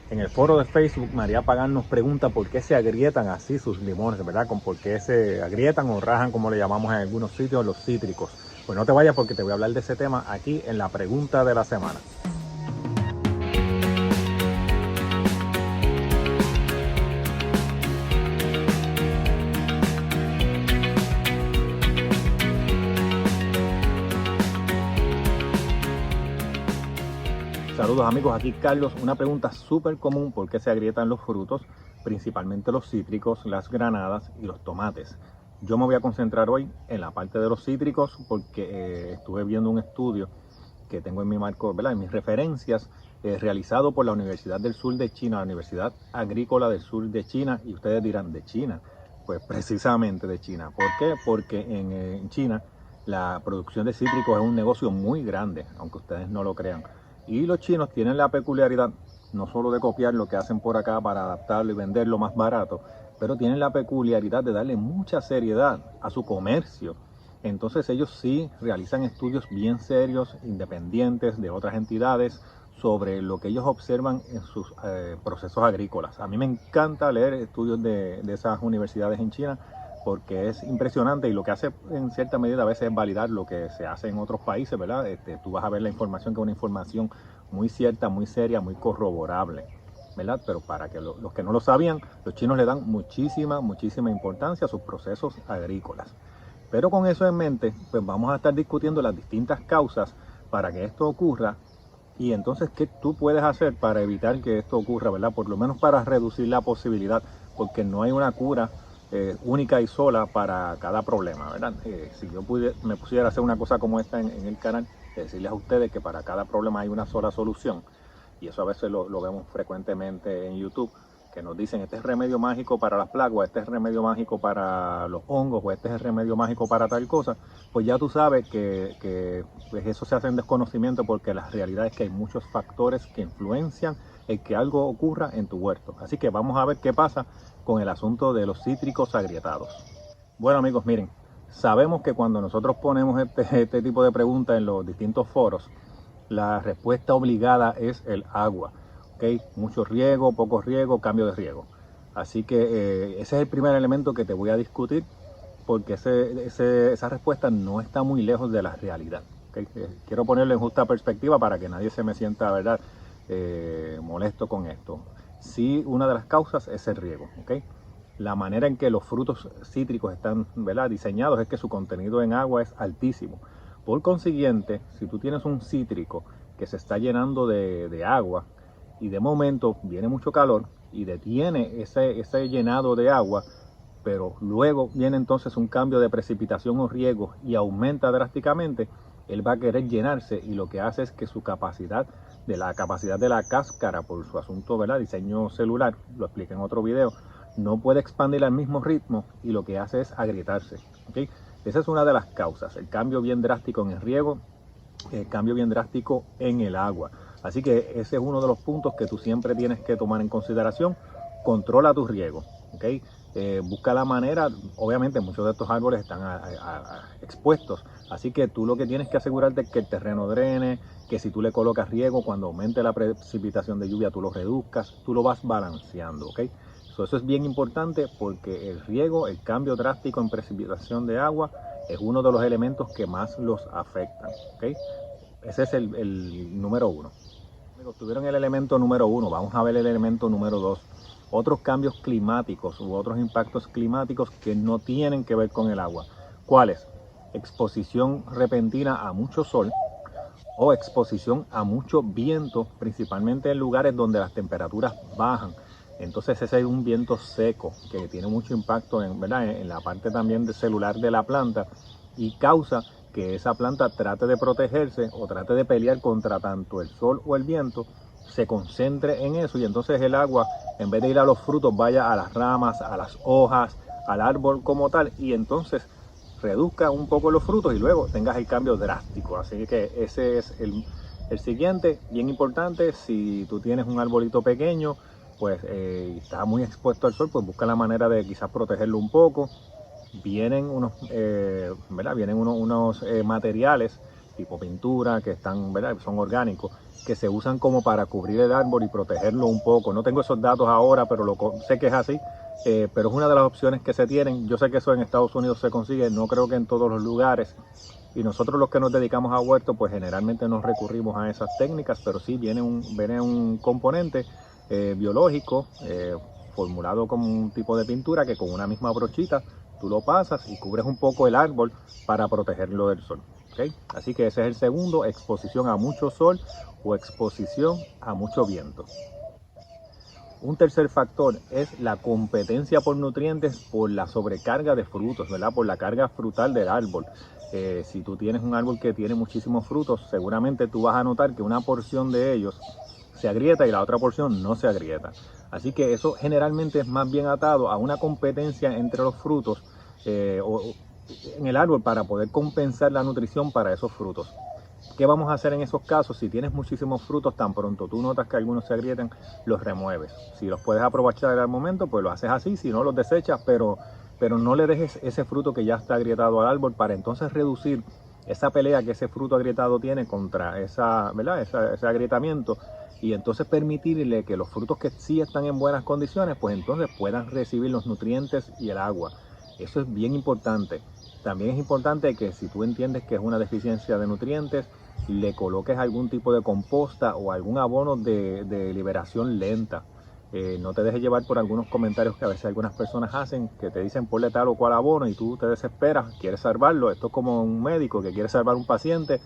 En el foro de Facebook, María Pagán nos pregunta por qué se agrietan así sus limones, ¿verdad? Con por qué se agrietan o rajan, como le llamamos en algunos sitios, los cítricos. Pues no te vayas porque te voy a hablar de ese tema aquí en la pregunta de la semana. Saludos amigos, aquí Carlos. Una pregunta súper común: ¿por qué se agrietan los frutos? Principalmente los cítricos, las granadas y los tomates. Yo me voy a concentrar hoy en la parte de los cítricos porque estuve viendo un estudio que tengo en mi marco, ¿verdad? En mis referencias, realizado por la Universidad del Sur de China, la Universidad Agrícola del Sur de China. Y ustedes dirán, ¿de China? Pues precisamente de China. ¿Por qué? Porque en China la producción de cítricos es un negocio muy grande, aunque ustedes no lo crean. Y los chinos tienen la peculiaridad no solo de copiar lo que hacen por acá para adaptarlo y venderlo más barato, pero tienen la peculiaridad de darle mucha seriedad a su comercio. Entonces ellos sí realizan estudios bien serios, independientes de otras entidades, sobre lo que ellos observan en sus procesos agrícolas. A mí me encanta leer estudios de esas universidades en China porque es impresionante, y lo que hace en cierta medida a veces es validar lo que se hace en otros países, ¿verdad? Tú vas a ver la información, que es una información muy cierta, muy seria, muy corroborable, ¿verdad? Pero para que los que no lo sabían, los chinos le dan muchísima importancia a sus procesos agrícolas. Pero con eso en mente, pues vamos a estar discutiendo las distintas causas para que esto ocurra. Y entonces, ¿qué tú puedes hacer para evitar que esto ocurra, ¿verdad? Por lo menos para reducir la posibilidad, porque no hay una cura única y sola para cada problema, ¿verdad? Si yo me pusiera a hacer una cosa como esta en el canal, decirles a ustedes que para cada problema hay una sola solución, y eso a veces lo vemos frecuentemente en YouTube, que nos dicen: este es remedio mágico para las plagas, este es remedio mágico para los hongos, o este es el remedio mágico para tal cosa. Pues ya tú sabes que pues eso se hace en desconocimiento, porque la realidad es que hay muchos factores que influencian el que algo ocurra en tu huerto. Así que vamos a ver qué pasa con el asunto de los cítricos agrietados. Bueno amigos, miren, sabemos que cuando nosotros ponemos este tipo de preguntas en los distintos foros, la respuesta obligada es el agua. ¿Okay? Mucho riego, poco riego, cambio de riego. Así que ese es el primer elemento que te voy a discutir, porque esa respuesta no está muy lejos de la realidad. ¿Okay? Quiero ponerlo en justa perspectiva para que nadie se me sienta, ¿verdad?, molesto con esto. Sí, una de las causas es el riego. ¿Okay? La manera en que los frutos cítricos están, ¿verdad?, diseñados es que su contenido en agua es altísimo. Por consiguiente, si tú tienes un cítrico que se está llenando de agua, y de momento viene mucho calor y detiene ese llenado de agua, pero luego viene entonces un cambio de precipitación o riego y aumenta drásticamente, él va a querer llenarse, y lo que hace es que la capacidad de la cáscara, por su asunto, ¿verdad?, diseño celular, lo expliqué en otro video, no puede expandir al mismo ritmo, y lo que hace es agrietarse. ¿Okay? Esa es una de las causas: el cambio bien drástico en el riego, el cambio bien drástico en el agua. Así que ese es uno de los puntos que tú siempre tienes que tomar en consideración. Controla tu riego, ¿okay? Busca la manera. Obviamente muchos de estos árboles están expuestos, así que tú lo que tienes que asegurarte es que el terreno drene, que si tú le colocas riego, cuando aumente la precipitación de lluvia tú lo reduzcas, tú lo vas balanceando, ¿ok? Eso es bien importante, porque el riego, el cambio drástico en precipitación de agua, es uno de los elementos que más los afectan, ¿ok? Ese es el número uno. Amigos, tuvieron el elemento número uno, vamos a ver el elemento número dos. Otros cambios climáticos u otros impactos climáticos que no tienen que ver con el agua. ¿Cuáles? Exposición repentina a mucho sol o exposición a mucho viento, principalmente en lugares donde las temperaturas bajan. Entonces ese es un viento seco que tiene mucho impacto ¿verdad?, en la parte también celular de la planta, y causa que esa planta trate de protegerse o trate de pelear contra tanto el sol o el viento, se concentre en eso, y entonces el agua, en vez de ir a los frutos, vaya a las ramas, a las hojas, al árbol como tal, y entonces reduzca un poco los frutos y luego tengas el cambio drástico. Así que ese es el siguiente, bien importante. Si tú tienes un arbolito pequeño, pues está muy expuesto al sol, pues busca la manera de quizás protegerlo un poco. Vienen unos, ¿verdad? Vienen unos materiales tipo pintura, que están, ¿verdad? Son orgánicos, que se usan como para cubrir el árbol y protegerlo un poco. No tengo esos datos ahora, pero sé que es así. Pero es una de las opciones que se tienen. Yo sé que eso en Estados Unidos se consigue, no creo que en todos los lugares. Y nosotros los que nos dedicamos a huerto, pues generalmente no recurrimos a esas técnicas, pero sí viene un componente biológico formulado como un tipo de pintura que con una misma brochita tú lo pasas y cubres un poco el árbol para protegerlo del sol. ¿Okay? Así que ese es el segundo, exposición a mucho sol o exposición a mucho viento. Un tercer factor es la competencia por nutrientes por la sobrecarga de frutos, ¿verdad? Por la carga frutal del árbol. Si tú tienes un árbol que tiene muchísimos frutos, seguramente tú vas a notar que una porción de ellos se agrieta y la otra porción no se agrieta. Así que eso generalmente es más bien atado a una competencia entre los frutos en el árbol para poder compensar la nutrición para esos frutos. ¿Qué vamos a hacer en esos casos? Si tienes muchísimos frutos, tan pronto tú notas que algunos se agrietan, los remueves. Si los puedes aprovechar al momento, pues lo haces así, si no los desechas, pero no le dejes ese fruto que ya está agrietado al árbol para entonces reducir esa pelea que ese fruto agrietado tiene contra ¿verdad? Ese agrietamiento y entonces permitirle que los frutos que sí están en buenas condiciones, pues entonces puedan recibir los nutrientes y el agua. Eso es bien importante. También es importante que si tú entiendes que es una deficiencia de nutrientes, le coloques algún tipo de composta o algún abono de liberación lenta. No te dejes llevar por algunos comentarios que a veces algunas personas hacen, que te dicen ponle tal o cual abono y tú te desesperas, quieres salvarlo. Esto es como un médico que quiere salvar a un paciente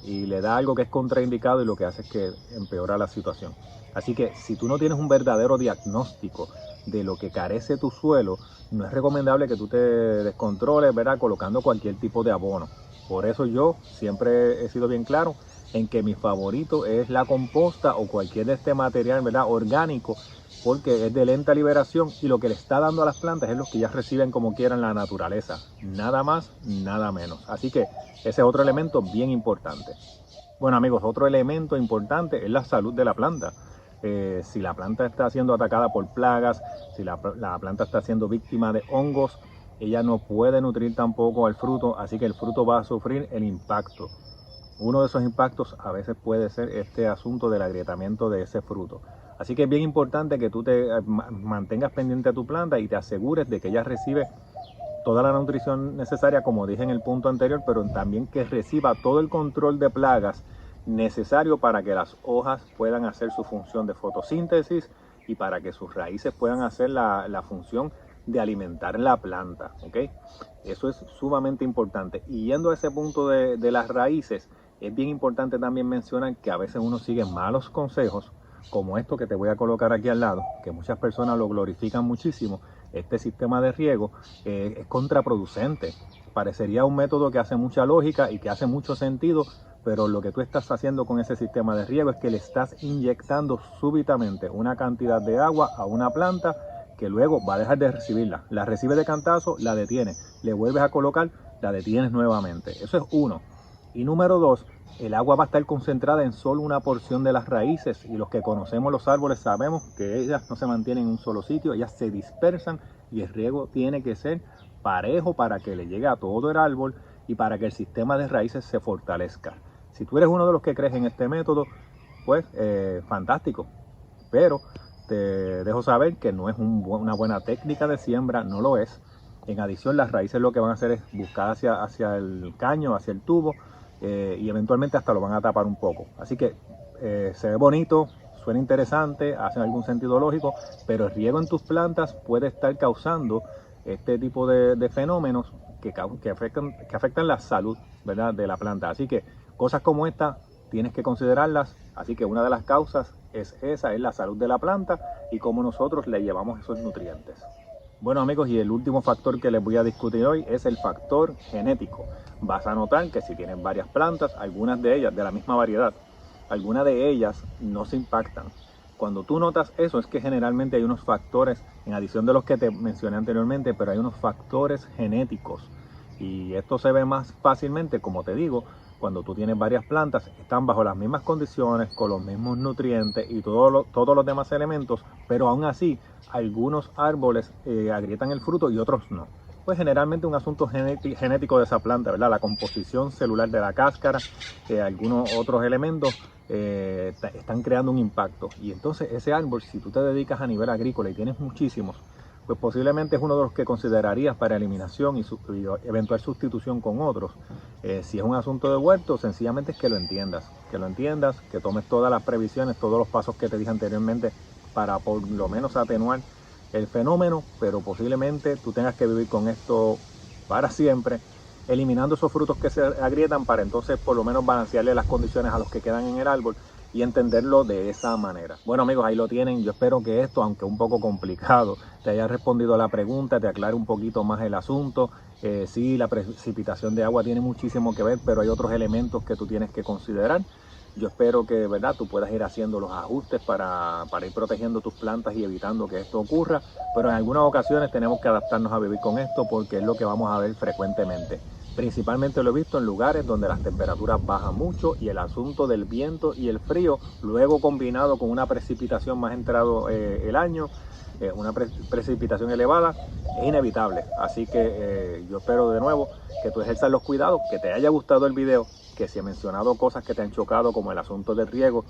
y le da algo que es contraindicado y lo que hace es que empeora la situación. Así que si tú no tienes un verdadero diagnóstico de lo que carece tu suelo, no es recomendable que tú te descontroles, ¿verdad? Colocando cualquier tipo de abono. Por eso yo siempre he sido bien claro en que mi favorito es la composta o cualquier de este material, ¿verdad? Orgánico, porque es de lenta liberación y lo que le está dando a las plantas es lo que ya reciben como quieran la naturaleza. Nada más, nada menos. Así que ese es otro elemento bien importante. Bueno amigos, otro elemento importante es la salud de la planta. Si la planta está siendo atacada por plagas, si la planta está siendo víctima de hongos, ella no puede nutrir tampoco al fruto, así que el fruto va a sufrir el impacto. Uno de esos impactos a veces puede ser este asunto del agrietamiento de ese fruto. Así que es bien importante que tú te mantengas pendiente de tu planta y te asegures de que ella recibe toda la nutrición necesaria, como dije en el punto anterior, pero también que reciba todo el control de plagas necesario para que las hojas puedan hacer su función de fotosíntesis y para que sus raíces puedan hacer la función de alimentar la planta, ¿ok? Eso es sumamente importante. Y yendo a ese punto de las raíces, es bien importante también mencionar que a veces uno sigue malos consejos, como esto que te voy a colocar aquí al lado, que muchas personas lo glorifican muchísimo. Este sistema de riego es contraproducente. Parecería un método que hace mucha lógica y que hace mucho sentido, pero lo que tú estás haciendo con ese sistema de riego es que le estás inyectando súbitamente una cantidad de agua a una planta que luego va a dejar de recibirla. La recibe de cantazo, la detiene, le vuelves a colocar, la detienes nuevamente. Eso es uno. Y número dos, el agua va a estar concentrada en solo una porción de las raíces y los que conocemos los árboles sabemos que ellas no se mantienen en un solo sitio, ellas se dispersan y el riego tiene que ser parejo para que le llegue a todo el árbol y para que el sistema de raíces se fortalezca. Si tú eres uno de los que crees en este método, pues fantástico, pero te dejo saber que no es una buena técnica de siembra, no lo es. En adición, las raíces lo que van a hacer es buscar hacia el caño, hacia el tubo, y eventualmente hasta lo van a tapar un poco. Así que se ve bonito, suena interesante, hace algún sentido lógico, pero el riego en tus plantas puede estar causando este tipo de fenómenos que afectan la salud, ¿verdad?, de la planta. Así que cosas como esta tienes que considerarlas. Así que una de las causas es la salud de la planta y cómo nosotros le llevamos esos nutrientes. Bueno amigos, y el último factor que les voy a discutir hoy es el factor genético. Vas a notar que si tienen varias plantas, algunas de ellas de la misma variedad, algunas de ellas no se impactan. Cuando tú notas eso es que generalmente hay unos factores, en adición de los que te mencioné anteriormente, pero hay unos factores genéticos. Y esto se ve más fácilmente, como te digo, cuando tú tienes varias plantas, están bajo las mismas condiciones, con los mismos nutrientes y todos los demás elementos, pero aún así algunos árboles agrietan el fruto y otros no. pues generalmente un asunto genético de esa planta, ¿verdad? La composición celular de la cáscara, algunos otros elementos están creando un impacto. Y entonces ese árbol, si tú te dedicas a nivel agrícola y tienes muchísimos, pues posiblemente es uno de los que considerarías para eliminación y eventual sustitución con otros. Si es un asunto de huerto, sencillamente es que lo entiendas, que tomes todas las previsiones, todos los pasos que te dije anteriormente para por lo menos atenuar el fenómeno, pero posiblemente tú tengas que vivir con esto para siempre, eliminando esos frutos que se agrietan para entonces por lo menos balancearle las condiciones a los que quedan en el árbol y entenderlo de esa manera. Bueno amigos, ahí lo tienen. Yo espero que esto, aunque un poco complicado, te haya respondido a la pregunta, te aclare un poquito más el asunto. Sí, la precipitación de agua tiene muchísimo que ver, pero hay otros elementos que tú tienes que considerar. Yo espero que, ¿verdad?, tú puedas ir haciendo los ajustes para ir protegiendo tus plantas y evitando que esto ocurra, pero en algunas ocasiones tenemos que adaptarnos a vivir con esto porque es lo que vamos a ver frecuentemente. Principalmente lo he visto en lugares donde las temperaturas bajan mucho y el asunto del viento y el frío, luego combinado con una precipitación más entrado el año, una precipitación elevada, es inevitable. Así que yo espero de nuevo que tú ejerzas los cuidados, que te haya gustado el video, que si he mencionado cosas que te han chocado, como el asunto del riego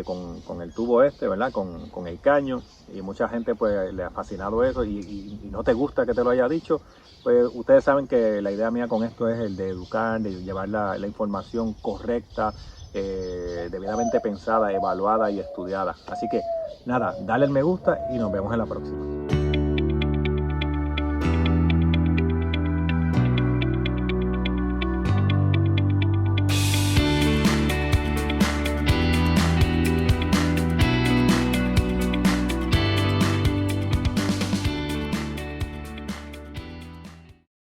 con el tubo este, ¿verdad? Con el caño, y mucha gente pues le ha fascinado eso y no te gusta que te lo haya dicho, pues ustedes saben que la idea mía con esto es el de educar, de llevar la información correcta, debidamente pensada, evaluada y estudiada. Así que nada, dale el me gusta y nos vemos en la próxima.